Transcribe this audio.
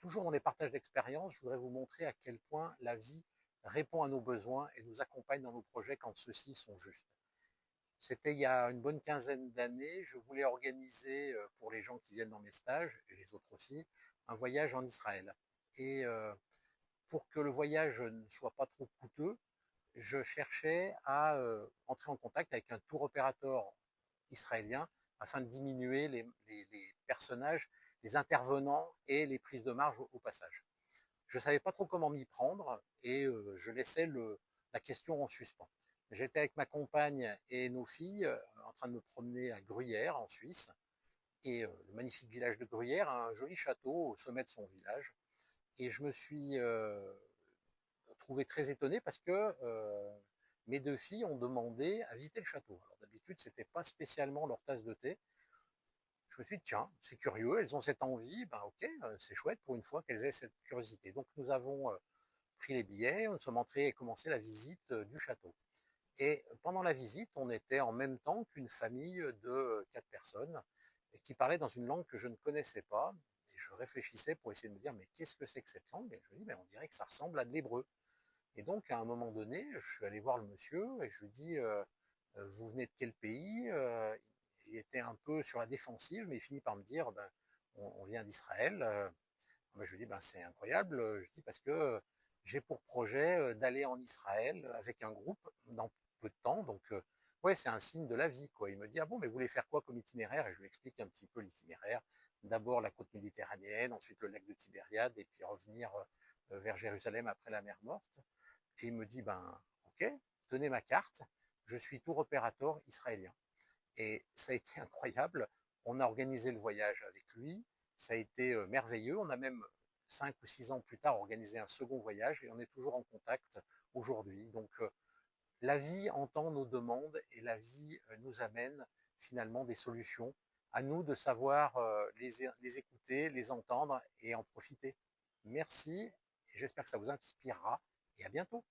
Toujours dans les partages d'expérience, je voudrais vous montrer à quel point la vie répond à nos besoins et nous accompagne dans nos projets quand ceux-ci sont justes. C'était il y a une bonne quinzaine d'années, je voulais organiser pour les gens qui viennent dans mes stages, et les autres aussi, un voyage en Israël. Et pour que le voyage ne soit pas trop coûteux, je cherchais à entrer en contact avec un tour opérateur israélien afin de diminuer les personnages, les intervenants et les prises de marge au passage. Je ne savais pas trop comment m'y prendre et je laissais la question en suspens. J'étais avec ma compagne et nos filles en train de me promener à Gruyère, en Suisse, et le magnifique village de Gruyère a un joli château au sommet de son village. Et je me suis trouvé très étonné parce que mes deux filles ont demandé à visiter le château. Alors d'habitude, c'était pas spécialement leur tasse de thé. Je me suis dit, tiens, c'est curieux, elles ont cette envie, ben ok, c'est chouette pour une fois qu'elles aient cette curiosité. Donc nous avons pris les billets, nous sommes entrés et commencé la visite du château. Et pendant la visite, on était en même temps qu'une famille de 4 personnes qui parlaient dans une langue que je ne connaissais pas. Et je réfléchissais pour essayer de me dire, mais qu'est-ce que c'est que cette langue? Et je me dis, mais on dirait que ça ressemble à de l'hébreu. Et donc, à un moment donné, je suis allé voir le monsieur et je lui dis, vous venez de quel pays? Il était un peu sur la défensive, mais il finit par me dire, ben, on vient d'Israël. Ben, je lui dis, ben, c'est incroyable. Je dis, parce que j'ai pour projet d'aller en Israël avec un groupe dans peu de temps. Donc, ouais, c'est un signe de la vie, quoi. Il me dit, ah bon, mais vous voulez faire quoi comme itinéraire? Et je lui explique un petit peu l'itinéraire. D'abord la côte méditerranéenne, ensuite le lac de Tibériade, et puis revenir vers Jérusalem après la mer Morte. Et il me dit, ben, ok, tenez ma carte, je suis tour opérateur israélien. Et ça a été incroyable. On a organisé le voyage avec lui. Ça a été merveilleux. On a même 5 ou 6 ans plus tard organisé un second voyage et on est toujours en contact aujourd'hui. Donc la vie entend nos demandes et la vie nous amène finalement des solutions. À nous de savoir les écouter, les entendre et en profiter. Merci et j'espère que ça vous inspirera et à bientôt.